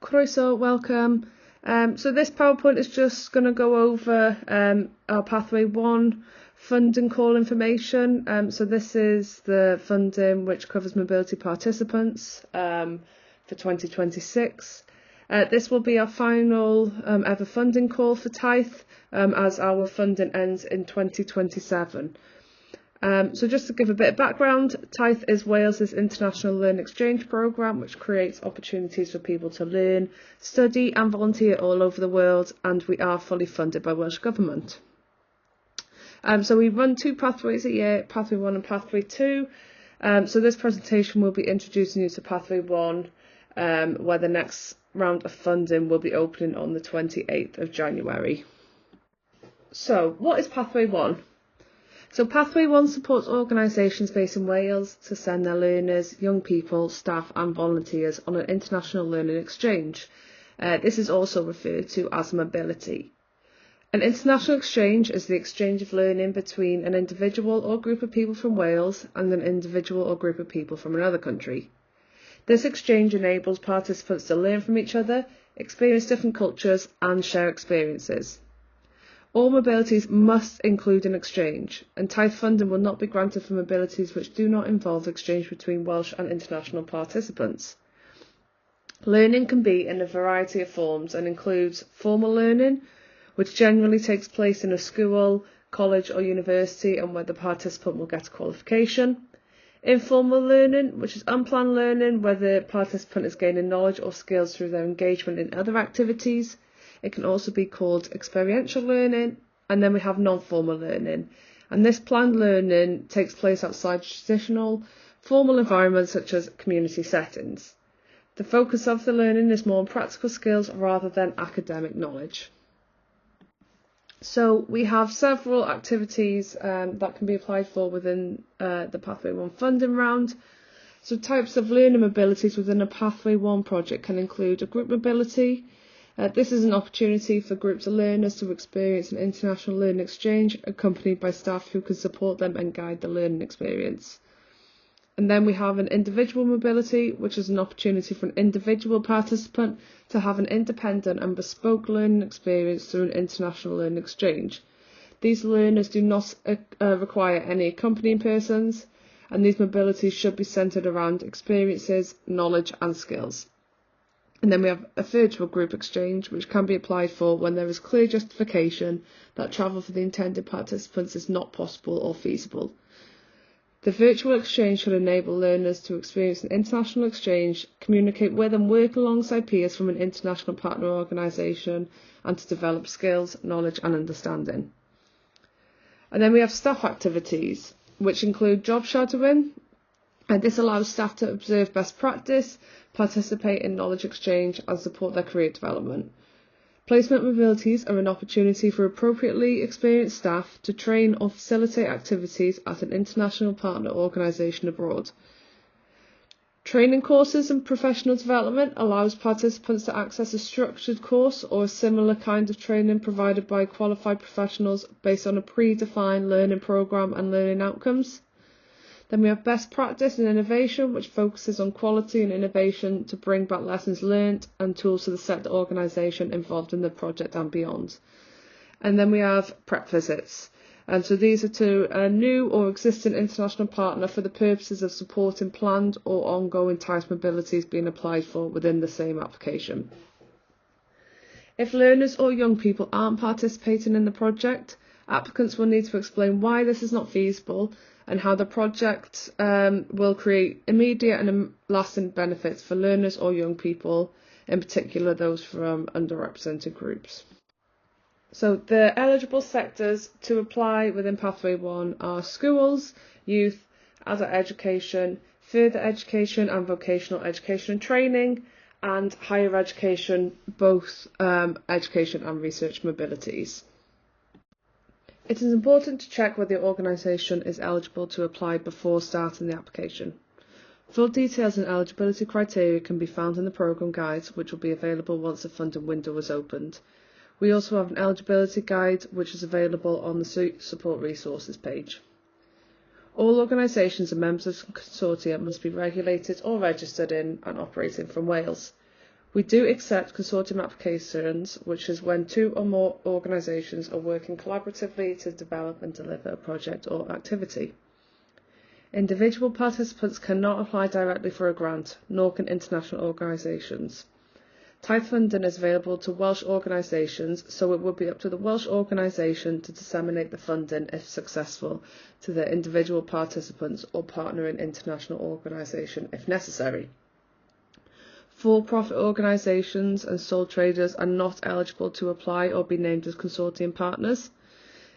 Croeso, welcome. So this PowerPoint is just going to go over our Pathway 1 funding call information. So this is the funding which covers mobility participants for 2026. This will be our final ever funding call for TITHE as our funding ends in 2027. So just to give a bit of background, TITHE is Wales's international learning exchange programme, which creates opportunities for people to learn, study and volunteer all over the world, and we are fully funded by Welsh Government. So we run 2 pathways a year, Pathway 1 and Pathway 2. So this presentation will be introducing you to Pathway 1, where the next round of funding will be opening on the 28th of January. So what is Pathway 1? So Pathway 1 supports organisations based in Wales to send their learners, young people, staff and volunteers on an international learning exchange. This is also referred to as mobility. An international exchange is the exchange of learning between an individual or group of people from Wales and an individual or group of people from another country. This exchange enables participants to learn from each other, experience different cultures and share experiences. All mobilities must include an exchange, and TITHE funding will not be granted for mobilities which do not involve exchange between Welsh and international participants. Learning can be in a variety of forms and includes formal learning, which generally takes place in a school, college or university and where the participant will get a qualification. Informal learning, which is unplanned learning where the participant is gaining knowledge or skills through their engagement in other activities. It can also be called experiential learning, and then we have non-formal learning. And this planned learning takes place outside traditional, formal environments such as community settings. The focus of the learning is more on practical skills rather than academic knowledge. So we have several activities that can be applied for within the Pathway 1 funding round. So types of learning mobilities within a Pathway 1 project can include a group mobility. This is an opportunity for groups of learners to experience an international learning exchange accompanied by staff who can support them and guide the learning experience. And then we have an individual mobility, which is an opportunity for an individual participant to have an independent and bespoke learning experience through an international learning exchange. These learners do not require any accompanying persons, and these mobilities should be centred around experiences, knowledge and skills. And then we have a virtual group exchange, which can be applied for when there is clear justification that travel for the intended participants is not possible or feasible. The virtual exchange should enable learners to experience an international exchange, communicate with and work alongside peers from an international partner organisation, and to develop skills, knowledge and understanding. And then we have staff activities, which include job shadowing, and this allows staff to observe best practice, participate in knowledge exchange and support their career development. Placement mobilities are an opportunity for appropriately experienced staff to train or facilitate activities at an international partner organisation abroad. Training courses and professional development allows participants to access a structured course or a similar kind of training provided by qualified professionals based on a predefined learning programme and learning outcomes. Then we have best practice and innovation, which focuses on quality and innovation to bring back lessons learnt and tools to the sector organisation involved in the project and beyond. And then we have prep visits. And so these are to a new or existing international partner for the purposes of supporting planned or ongoing TITHE mobilities being applied for within the same application. If learners or young people aren't participating in the project, applicants will need to explain why this is not feasible and how the project will create immediate and lasting benefits for learners or young people, in particular those from underrepresented groups. So the eligible sectors to apply within Pathway 1 are schools, youth, adult education, further education and vocational education and training, and higher education, both education and research mobilities. It is important to check whether your organisation is eligible to apply before starting the application. Full details and eligibility criteria can be found in the programme guides, which will be available once the funding window is opened. We also have an eligibility guide, which is available on the support resources page. All organisations and members of the consortia must be regulated or registered in and operating from Wales. We do accept consortium applications, which is when 2 or more organisations are working collaboratively to develop and deliver a project or activity. Individual participants cannot apply directly for a grant, nor can international organisations. TIDE funding is available to Welsh organisations, so it would be up to the Welsh organisation to disseminate the funding, if successful, to their individual participants or partnering international organisation if necessary. For-profit organisations and sole traders are not eligible to apply or be named as consortium partners.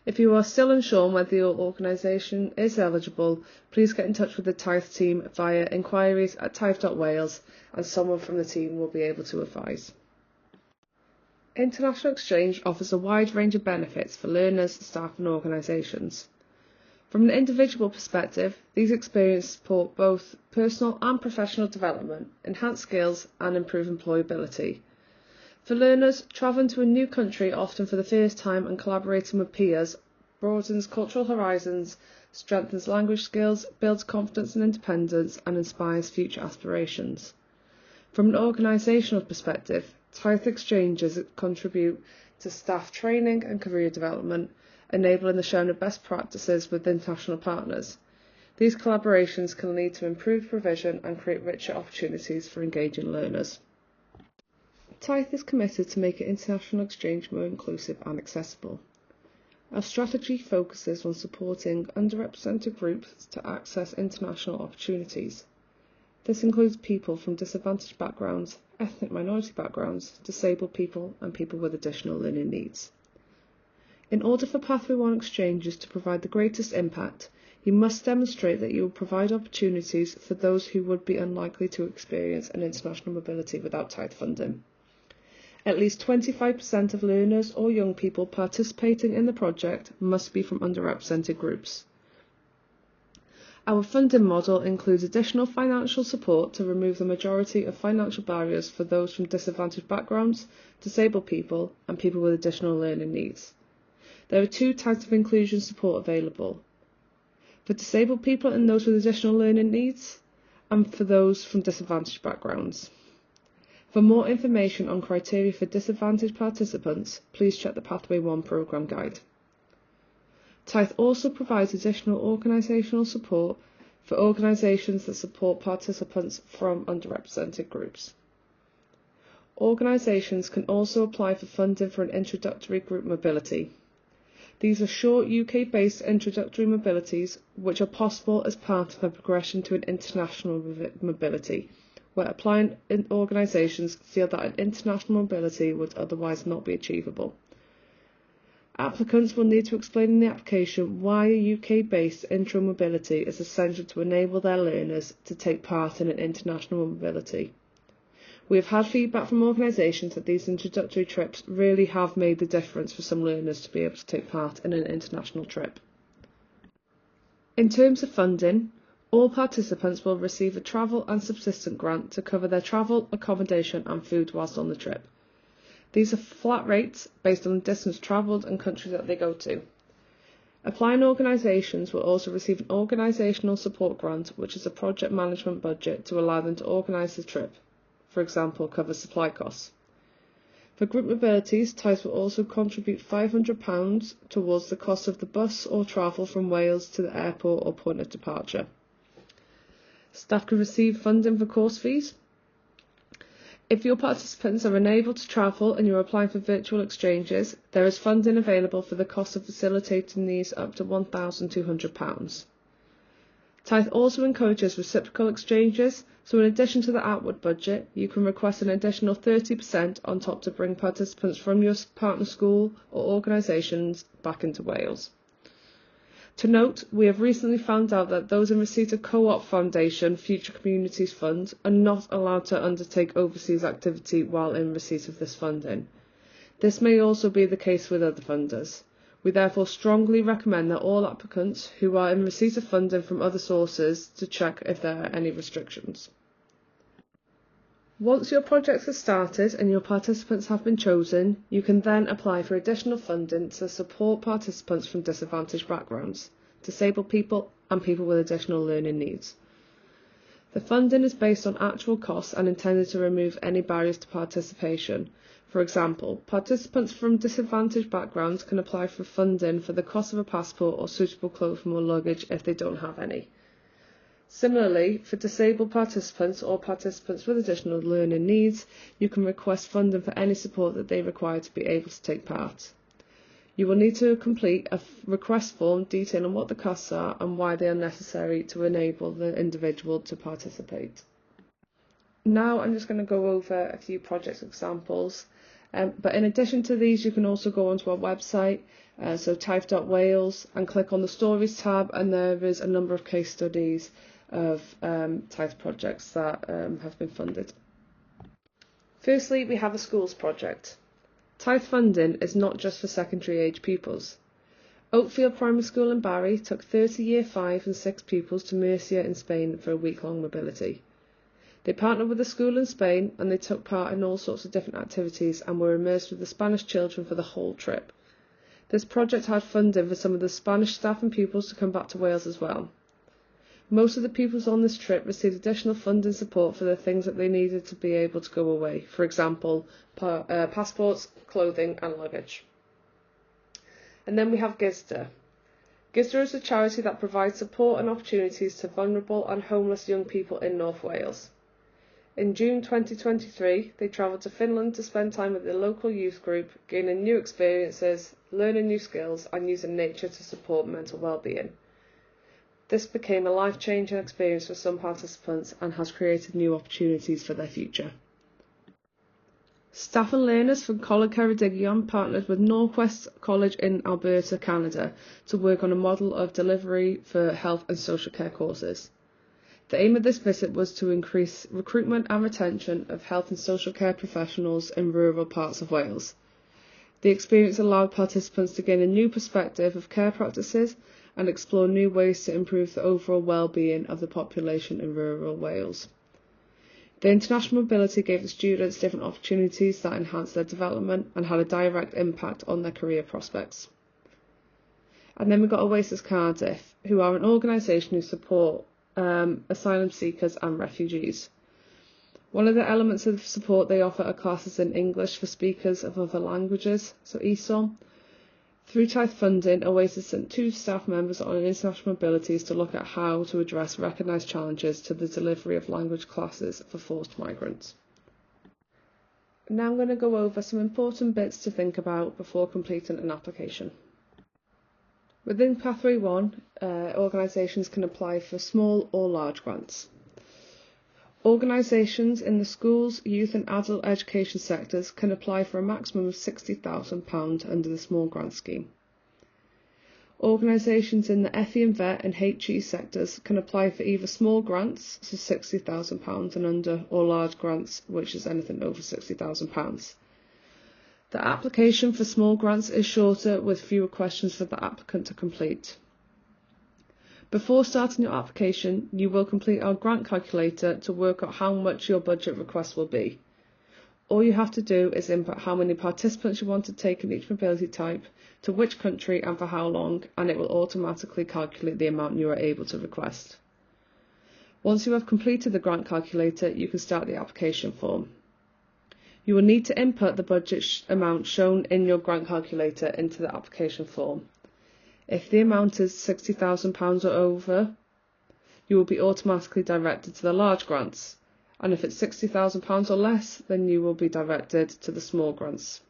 If you are still unsure whether your organisation is eligible, please get in touch with the TIDE team via inquiries@tithe.wales and someone from the team will be able to advise. International exchange offers a wide range of benefits for learners, staff and organisations. From an individual perspective, these experiences support both personal and professional development, enhance skills and improve employability. For learners, travelling to a new country, often for the first time, and collaborating with peers broadens cultural horizons, strengthens language skills, builds confidence and independence, and inspires future aspirations. From an organisational perspective, TIDE exchanges contribute to staff training and career development, enabling the sharing of best practices with international partners. These collaborations can lead to improved provision and create richer opportunities for engaging learners. TIDE is committed to making international exchange more inclusive and accessible. Our strategy focuses on supporting underrepresented groups to access international opportunities. This includes people from disadvantaged backgrounds, ethnic minority backgrounds, disabled people and people with additional learning needs. In order for Pathway 1 exchanges to provide the greatest impact, you must demonstrate that you will provide opportunities for those who would be unlikely to experience an international mobility without TIDE funding. At least 25% of learners or young people participating in the project must be from underrepresented groups. Our funding model includes additional financial support to remove the majority of financial barriers for those from disadvantaged backgrounds, disabled people, and people with additional learning needs. There are 2 types of inclusion support available: for disabled people and those with additional learning needs, and for those from disadvantaged backgrounds. For more information on criteria for disadvantaged participants, please check the Pathway 1 programme guide. TIDE also provides additional organisational support for organisations that support participants from underrepresented groups. Organisations can also apply for funding for an introductory group mobility. These are short UK-based introductory mobilities which are possible as part of a progression to an international mobility, where applying organisations feel that an international mobility would otherwise not be achievable. Applicants will need to explain in the application why a UK-based intro mobility is essential to enable their learners to take part in an international mobility. We have had feedback from organisations that these introductory trips really have made the difference for some learners to be able to take part in an international trip. In terms of funding, all participants will receive a travel and subsistence grant to cover their travel, accommodation and food whilst on the trip. These are flat rates based on the distance travelled and country that they go to. Applying organisations will also receive an organisational support grant, which is a project management budget to allow them to organise the trip, for example, cover supply costs. For group mobilities, TIDE will also contribute £500 towards the cost of the bus or travel from Wales to the airport or point of departure. Staff can receive funding for course fees. If your participants are unable to travel and you are applying for virtual exchanges, there is funding available for the cost of facilitating these up to £1,200. TIDE also encourages reciprocal exchanges, so in addition to the outward budget, you can request an additional 30% on top to bring participants from your partner school or organisations back into Wales. To note, we have recently found out that those in receipt of Co-op Foundation Future Communities Fund are not allowed to undertake overseas activity while in receipt of this funding. This may also be the case with other funders. We therefore strongly recommend that all applicants who are in receipt of funding from other sources to check if there are any restrictions. Once your projects are started and your participants have been chosen, you can then apply for additional funding to support participants from disadvantaged backgrounds, disabled people and people with additional learning needs. The funding is based on actual costs and intended to remove any barriers to participation. For example, participants from disadvantaged backgrounds can apply for funding for the cost of a passport or suitable clothing or luggage if they don't have any. Similarly, for disabled participants or participants with additional learning needs, you can request funding for any support that they require to be able to take part. You will need to complete a request form detailing what the costs are and why they are necessary to enable the individual to participate. Now I'm just going to go over a few project examples, but in addition to these you can also go onto our website, so TIFE.Wales, and click on the Stories tab, and there is a number of case studies of TIFE projects that have been funded. Firstly, we have a schools project. TIFE funding is not just for secondary age pupils. Oakfield Primary School in Barry took 30 Year 5 and 6 pupils to Murcia in Spain for a week-long mobility. They partnered with a school in Spain and they took part in all sorts of different activities and were immersed with the Spanish children for the whole trip. This project had funding for some of the Spanish staff and pupils to come back to Wales as well. Most of the pupils on this trip received additional funding support for the things that they needed to be able to go away, for example, passports, clothing and luggage. And then we have GISDA. GISDA is a charity that provides support and opportunities to vulnerable and homeless young people in North Wales. In June 2023, they travelled to Finland to spend time with their local youth group, gaining new experiences, learning new skills and using nature to support mental well-being. This became a life-changing experience for some participants and has created new opportunities for their future. Staff and learners from Coleg Ceredigion partnered with Northwest College in Alberta, Canada, to work on a model of delivery for health and social care courses. The aim of this visit was to increase recruitment and retention of health and social care professionals in rural parts of Wales. The experience allowed participants to gain a new perspective of care practices and explore new ways to improve the overall well-being of the population in rural Wales. The international mobility gave the students different opportunities that enhanced their development and had a direct impact on their career prospects. And then we've got Oasis Cardiff, who are an organisation who support asylum seekers and refugees. One of the elements of support they offer are classes in English for speakers of other languages, so ESOL. Through TIFE funding, Oasis sent 2 staff members on international mobilities to look at how to address recognised challenges to the delivery of language classes for forced migrants. Now I'm going to go over some important bits to think about before completing an application. Within Pathway 1, organisations can apply for small or large grants. Organisations in the schools, youth and adult education sectors can apply for a maximum of £60,000 under the small grant scheme. Organisations in the FE and VET and HE sectors can apply for either small grants, so £60,000 and under, or large grants, which is anything over £60,000. The application for small grants is shorter with fewer questions for the applicant to complete. Before starting your application, you will complete our grant calculator to work out how much your budget request will be. All you have to do is input how many participants you want to take in each mobility type, to which country and for how long, and it will automatically calculate the amount you are able to request. Once you have completed the grant calculator, you can start the application form. You will need to input the budget amount shown in your grant calculator into the application form. If the amount is £60,000 or over, you will be automatically directed to the large grants, and if it's £60,000 or less, then you will be directed to the small grants.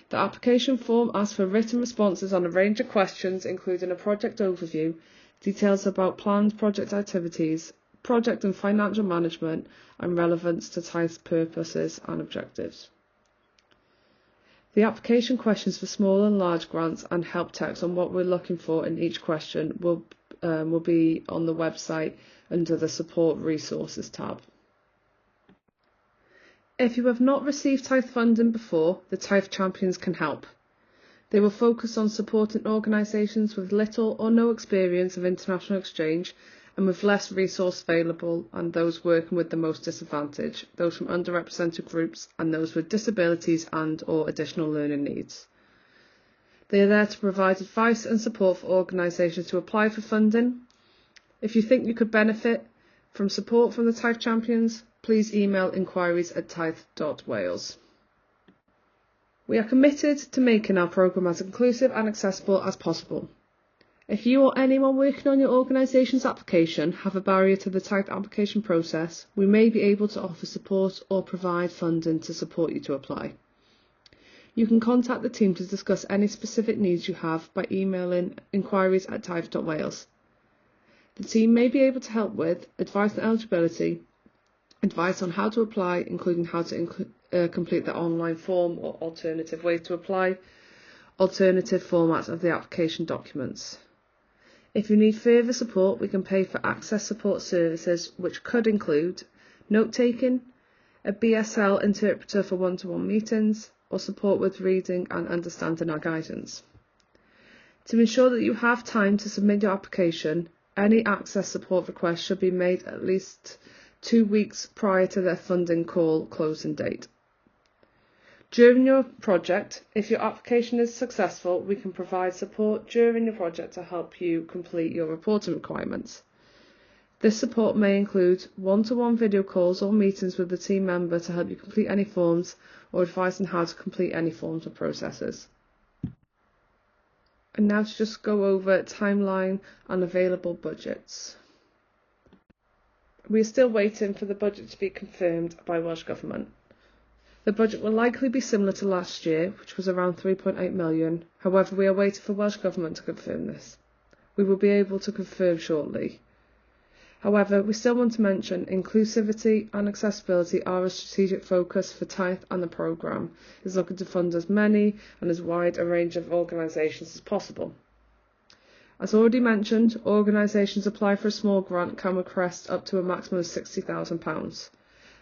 The application form asks for written responses on a range of questions, including a project overview, details about planned project activities, project and financial management, and relevance to TIFE purposes and objectives. The application questions for small and large grants and help text on what we're looking for in each question will be on the website under the Support Resources tab. If you have not received TIFE funding before, the TIFE Champions can help. They will focus on supporting organisations with little or no experience of international exchange and with less resource available, and those working with the most disadvantaged, those from underrepresented groups and those with disabilities and or additional learning needs. They are there to provide advice and support for organisations to apply for funding. If you think you could benefit, From support from the TIFE champions, please email inquiries@tife.wales. We are committed to making our programme as inclusive and accessible as possible. If you or anyone working on your organisation's application have a barrier to the TIFE application process, we may be able to offer support or provide funding to support you to apply. You can contact the team to discuss any specific needs you have by emailing inquiries@tife.wales. The team may be able to help with advice on eligibility, advice on how to apply, including how to complete the online form or alternative ways to apply, alternative formats of the application documents. If you need further support, we can pay for access support services, which could include note-taking, a BSL interpreter for one-to-one meetings, or support with reading and understanding our guidance. To ensure that you have time to submit your application, any access support request should be made at least 2 weeks prior to their funding call closing date. During your project, if your application is successful, we can provide support during your project to help you complete your reporting requirements. This support may include one-to-one video calls or meetings with the team member to help you complete any forms or advice on how to complete any forms or processes. And now to just go over timeline and available budgets. We are still waiting for the budget to be confirmed by Welsh Government. The budget will likely be similar to last year, which was around 3.8 million. However, we are waiting for Welsh Government to confirm this. We will be able to confirm shortly. However, we still want to mention inclusivity and accessibility are a strategic focus for TIFE, and the programme is looking to fund as many and as wide a range of organisations as possible. As already mentioned, organisations apply for a small grant can request up to a maximum of £60,000.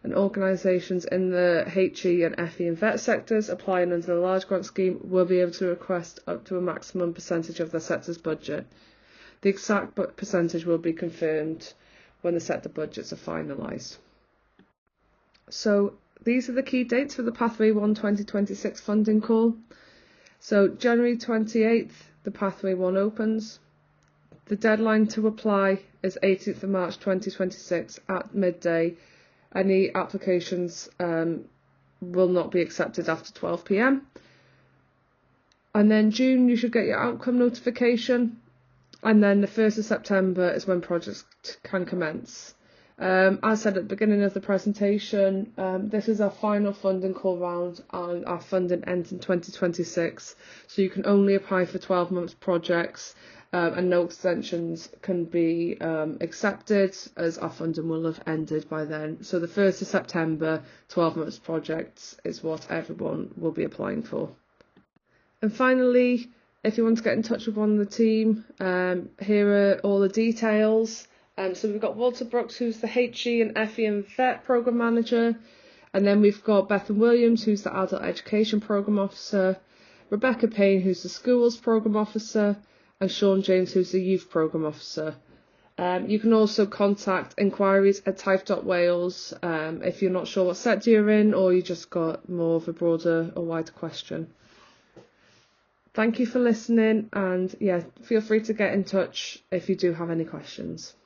And organisations in the HE and FE and VET sectors applying under the large grant scheme will be able to request up to a maximum percentage of their sector's budget. The exact percentage will be confirmed when the sector budgets are finalised. So these are the key dates for the Pathway 1 2026 funding call. So January 28th, the Pathway 1 opens. The deadline to apply is 18th of March 2026 at midday. Any applications will not be accepted after 12 p.m. And then June, you should get your outcome notification. And then the 1st of September is when projects can commence. As said at the beginning of the presentation, this is our final funding call round and our funding ends in 2026. So you can only apply for 12 months projects. And no extensions can be accepted, as our funding will have ended by then. So the 1st of September, 12 months projects is what everyone will be applying for. And finally, if you want to get in touch with one of the team, here are all the details. So we've got Walter Brooks, who's the HE and FE and VET Programme Manager. And then we've got Bethan Williams, who's the Adult Education Programme Officer. Rebecca Payne, who's the Schools Programme Officer. And Sean James, who's the Youth Programme Officer. You can also contact inquiries@tife.wales if you're not sure what sector you're in or you just got more of a broader or wider question. Thank you for listening, and feel free to get in touch if you do have any questions.